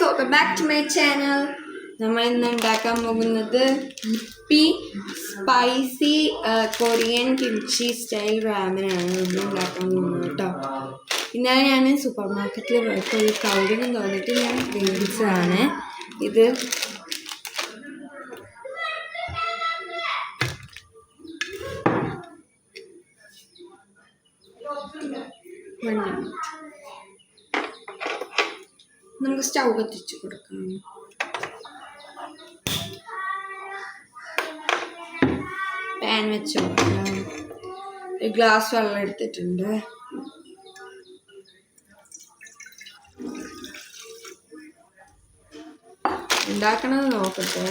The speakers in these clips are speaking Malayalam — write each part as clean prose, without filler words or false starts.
welcome back to my channel. നമ്മൾ ഇന്ന് ഉണ്ടാക്കാൻ പോകുന്നത് ഹിപ്പി സ്പൈസി കൊറിയൻ കിംച്ചി സ്റ്റൈൽ റാമനാണ് നമ്മൾ ഉണ്ടാക്കാൻ പോകുന്നത് കേട്ടോ. ഇന്നലെ ഞാൻ സൂപ്പർ മാർക്കറ്റിൽ പോയപ്പോൾ ഒരു കൗരിനും തോന്നിയിട്ട് ഞാൻ മേടിച്ചതാണ് ഇത്. നമുക്ക് സ്റ്റൗ കത്തിച്ച് കൊടുക്കാം. പാൻ വെച്ച് കൊടുക്കാം. ഒരു ഗ്ലാസ് വെള്ളം എടുത്തിട്ടുണ്ട്. ഉണ്ടാക്കണത് നോക്കട്ടെ.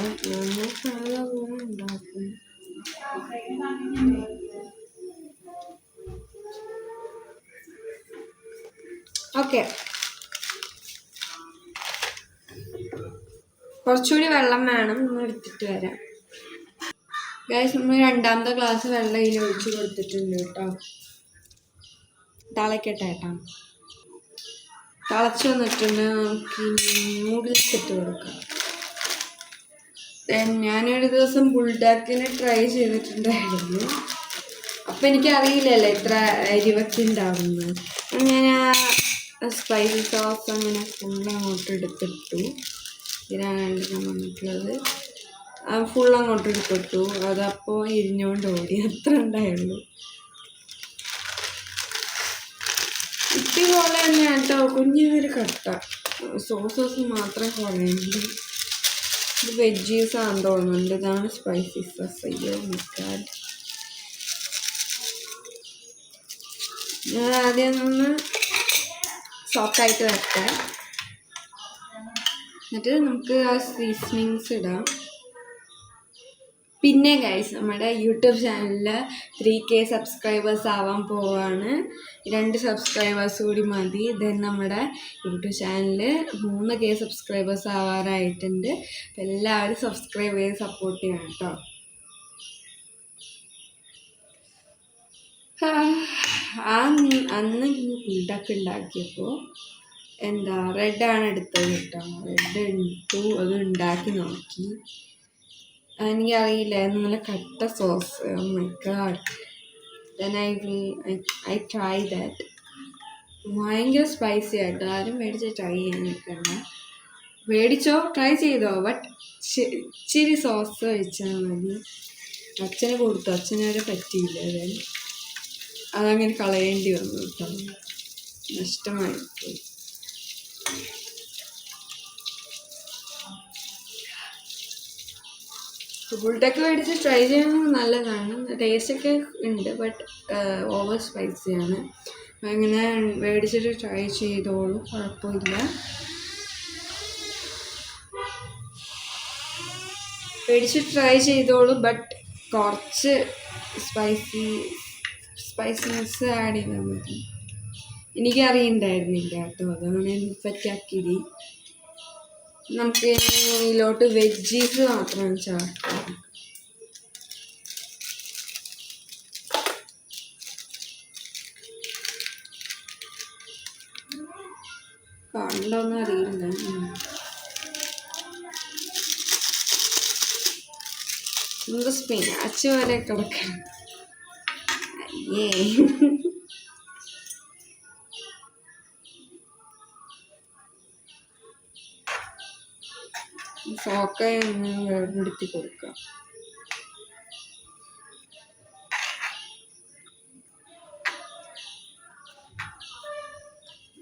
ഉണ്ടാക്കും. ഓക്കെ, കുറച്ചുകൂടി വെള്ളം വേണം. നമ്മൾ എടുത്തിട്ട് വരാം. ഗൈസ്, നമ്മൾ രണ്ടാമത്തെ ഗ്ലാസ് വെള്ളം ഇതിൽ ഒഴിച്ച് കൊടുത്തിട്ടുണ്ട് കേട്ടോ. തിളക്കട്ടെ കേട്ടോ. തിളച്ച് വന്നിട്ടുണ്ട്. നമുക്ക് നൂഡിൽസ് ഇട്ട് കൊടുക്കാം. ഞാനൊരു ദിവസം ബുൾഡാക്കിന് ട്രൈ ചെയ്തിട്ടുണ്ടായിരുന്നു. അപ്പം എനിക്കറിയില്ലല്ലോ എത്ര എരിവൊക്കെ ഉണ്ടാവുന്നത്. ഞാൻ ആ സ്പൈസി സോസ് അങ്ങനെ ഫുൾ അങ്ങോട്ട് എടുത്തിട്ടു. ഇതിനാണ് എടുക്കാൻ വന്നിട്ടുള്ളത്. ഫുൾ അങ്ങോട്ട് എടുത്തിട്ടു. അതപ്പോൾ ഇരിഞ്ഞുകൊണ്ട് ഓടി. അത്ര ഉണ്ടായുള്ളൂ. ഇതുപോലെ തന്നെയാണ് കേട്ടോ. കുഞ്ഞൊരു കട്ട സോസസ് മാത്രമേ കുറയുള്ളൂ. ഇത് വെജീസാണെന്ന് തോന്നുന്നുണ്ട്. ഇതാണ് സ്പൈസി സോസ്. അയ്യോ മിക്കാൽ. ഞാൻ ആദ്യം ഒന്ന് സോഫ്റ്റായിട്ട് വരട്ടെ. എന്നിട്ട് നമുക്ക് ആ സീസണിങ്സ് ഇടാം. പിന്നെ ഗൈസ്, നമ്മുടെ യൂട്യൂബ് ചാനലിൽ 3K സബ്സ്ക്രൈബേഴ്സ് ആവാൻ പോവാണ്. 2 സബ്സ്ക്രൈബേഴ്സ് കൂടി മതി. ദെൻ നമ്മുടെ യൂട്യൂബ് ചാനലിൽ 3K സബ്സ്ക്രൈബേഴ്സ് ആവാറായിട്ടുണ്ട്. അപ്പം എല്ലാവരും സബ്സ്ക്രൈബ് ചെയ്ത് സപ്പോർട്ട് ചെയ്യണം കേട്ടോ. അന്ന് ഫുഡൊക്കെ ഉണ്ടാക്കിയപ്പോൾ റെഡാണ് എടുത്തത് കേട്ടോ. റെഡ് ഇട്ടു. അത് ഉണ്ടാക്കി നോക്കി. എനിക്കറിയില്ലായിരുന്നു. നല്ല കട്ട sauce. Oh my god. Then I try that. ഭയങ്കര സ്പൈസി ആയിട്ട്. ആരും മേടിച്ച് ട്രൈ ചെയ്യാൻ നിൽക്കണ്ട. മേടിച്ചോ, ട്രൈ ചെയ്തോ. ബട്ട് ഇച്ചിരി സോസ് ഒഴിച്ചാൽ മതി. അച്ഛന് കൊടുത്തു. അച്ഛനവരെ പറ്റിയില്ല. ദെൻ അതങ്ങനെ കളയേണ്ടി വന്നു കേട്ടോ. നഷ്ടമായിപ്പോയി. ബുൾഡൊക്കെ മേടിച്ച് ട്രൈ ചെയ്യണമെങ്കിൽ നല്ലതാണ്. ടേസ്റ്റൊക്കെ ഉണ്ട്. ബട്ട് ഓവർ സ്പൈസിയാണ്. അങ്ങനെ മേടിച്ചിട്ട് ട്രൈ ചെയ്തോളൂ, കുഴപ്പമില്ല. മേടിച്ചിട്ട് ട്രൈ ചെയ്തോളൂ. ബട്ട് കുറച്ച് സ്പൈസിനെസ് ആഡ് ചെയ്താൽ മതി. എനിക്കറിയണ്ടായിരുന്നില്ല കേട്ടോ. അതാണ് എനിക്ക് പറ്റാക്കിയത്. നമുക്ക് ഇതിലോട്ട് വെജീസ് മാത്രം ചേർക്കാം. കണ്ടോന്നും അറിയില്ല. നമുക്ക് സ്പിനാച്ച് പോലെ കിടക്കണം. അയ്യേ, ഫോക്കയൊന്ന് വേർപെടുത്തി കൊടുക്കാം.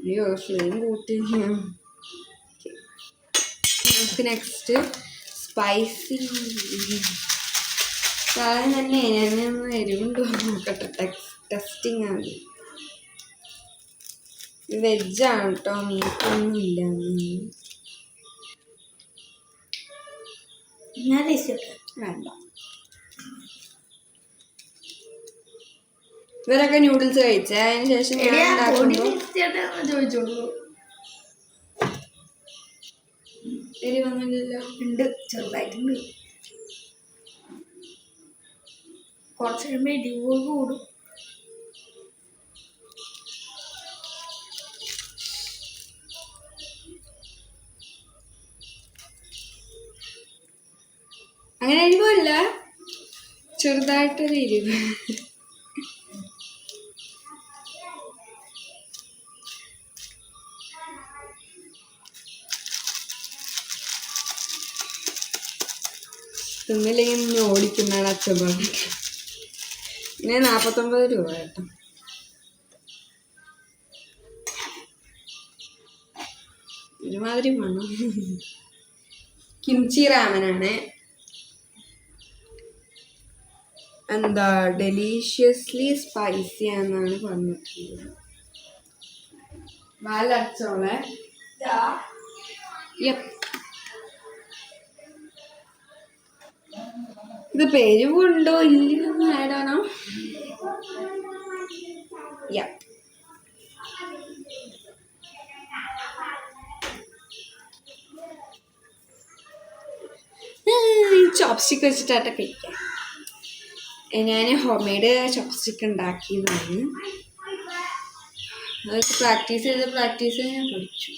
അയ്യോ, ഫ്ലെയിം കൂട്ടി. നമുക്ക് നെക്സ്റ്റ് സ്പൈസി സാധനം തന്നെ. ഞാനൊന്ന് എരിവുണ്ടോ നോക്കട്ടെ. ടെസ്റ്റിംഗ് ആണ്. വെജാണ് കേട്ടോ. മീറ്റൊന്നും ഇല്ല. വേണ്ട. ഇവരൊക്കെ നൂഡിൽസ് കഴിച്ച അതിന് ശേഷം ചോദിച്ചോളൂ. എരി വന്നില്ലല്ലോ. ഉണ്ട്, ചെറുതായിട്ടുണ്ട്. കുറച്ച് കഴിയുമ്പോൾ എരിവ് കൂടും. അങ്ങനെ എരിവല്ല, ചെറുതായിട്ടൊരു എരിവ്. തിന്നില്ലെങ്കിൽ ഇന്ന് ഓടിക്കുന്നതാണ് അച്ഛൻ പറഞ്ഞിട്ട്. പിന്നെ 49 രൂപ കേട്ടോ. ഒരുമാതിരി മണം. കിംചി റാമനാണ്. എന്താ ഡെലീഷ്യസ്ലി സ്പൈസി ആണെന്നാണ് പറഞ്ഞിട്ടുള്ളത്. വാലടച്ചോളെ. ഇത് പെരുവുണ്ടോ ഇല്ലെന്ന് ആയിടാനോ. ചോപ്സ്റ്റിക്ക് വെച്ചിട്ടാട്ട കഴിക്കാം. ഞാൻ ഹോം മെയ്ഡ് ചോപ്സ്റ്റിക്ക് ഉണ്ടാക്കിയതാണ്. അതൊക്കെ പ്രാക്ടീസ് ചെയ്ത് ഞാൻ പഠിച്ചു.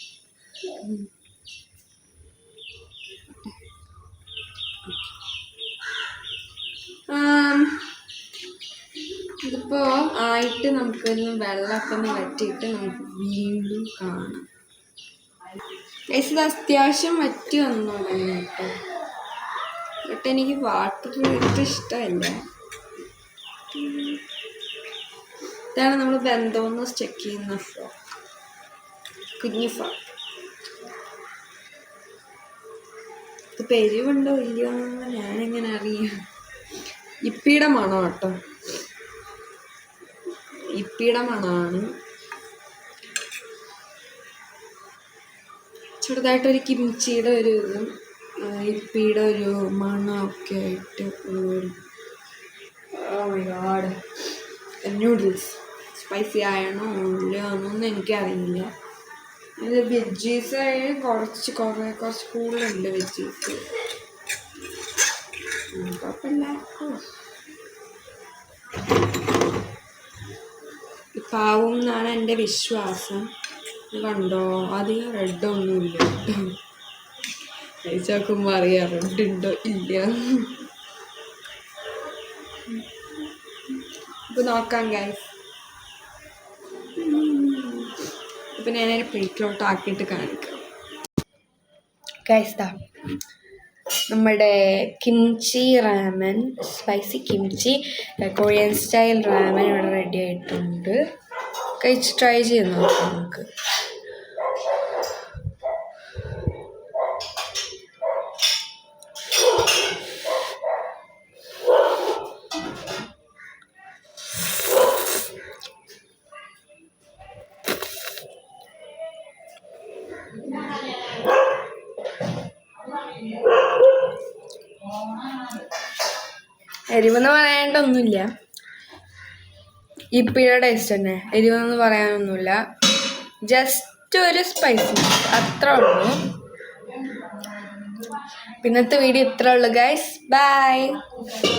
ഇതിപ്പോ ആയിട്ട് നമുക്കൊന്ന് വെള്ളമൊക്കെ ഒന്ന് വറ്റിയിട്ട് നമുക്ക് വീണ്ടും കാണാം. ഇത് അത്യാവശ്യം വറ്റി വന്നു കേട്ടോ. ബട്ട് എനിക്ക് വാട്ടർ ഇട്ട് ഇഷ്ടമല്ല. ഇതാണ് നമ്മൾ ബന്ധമെന്ന് ചെക്ക് ചെയ്യുന്ന ഫ്രോക്ക്, കുഞ്ഞി ഫ്രോക്ക്. ഇത് പെരിവുണ്ടോ ഇല്ലയോ എന്ന് ഞാനെങ്ങനെ അറിയാം. ഇപ്പിയുടെ മണം കേട്ടോ, ഇപ്പിയുടെ മണമാണ്. ചെറുതായിട്ടൊരു കിംച്ചിയുടെ ഒരു ഇതും ഇപ്പിയുടെ ഒരു മണമൊക്കെ ആയിട്ട് ഒരു നൂഡിൽസ് സ്പൈസി ആയണോ ഇല്ലയോ എന്നൊന്നും എനിക്കറിയില്ല. ഇത് വെജീസ് കുറച്ച് കൂടുതലുണ്ട് വെജീസ്. കുഴപ്പമില്ല. പാവും എന്നാണ് എൻ്റെ വിശ്വാസം. കണ്ടോ, അധികം റെഡൊന്നുമില്ല കേട്ടോ. കഴിച്ച് നോക്കുമ്പോൾ അറിയാം റെഡ് ഉണ്ടോ ഇല്ല. ഇപ്പം നോക്കാം ഗൈസ്. ഇപ്പം ഞാനൊരു പ്ലേറ്റിലോട്ട് ആക്കിയിട്ട് കാണിക്കാം ഗൈസ്. നമ്മുടെ kimchi ramen, spicy kimchi Korean style ramen ഇവിടെ റെഡി ആയിട്ടുണ്ട്. കഴിച്ച് ട്രൈ ചെയ്ത് നോക്കാം നമുക്ക്. എരിവെന്ന് പറയാണ്ടൊന്നുമില്ല, ഇപ്പിയുടെ ടേസ്റ്റ് തന്നെ. എരിവെന്ന് പറയാനൊന്നുമില്ല, ജസ്റ്റ് ഒരു സ്പൈസി അത്ര ഉള്ളൂ. പിന്നത്തെ വീഡിയോ ഇത്ര ഉള്ളു ഗൈസ്. ബൈ.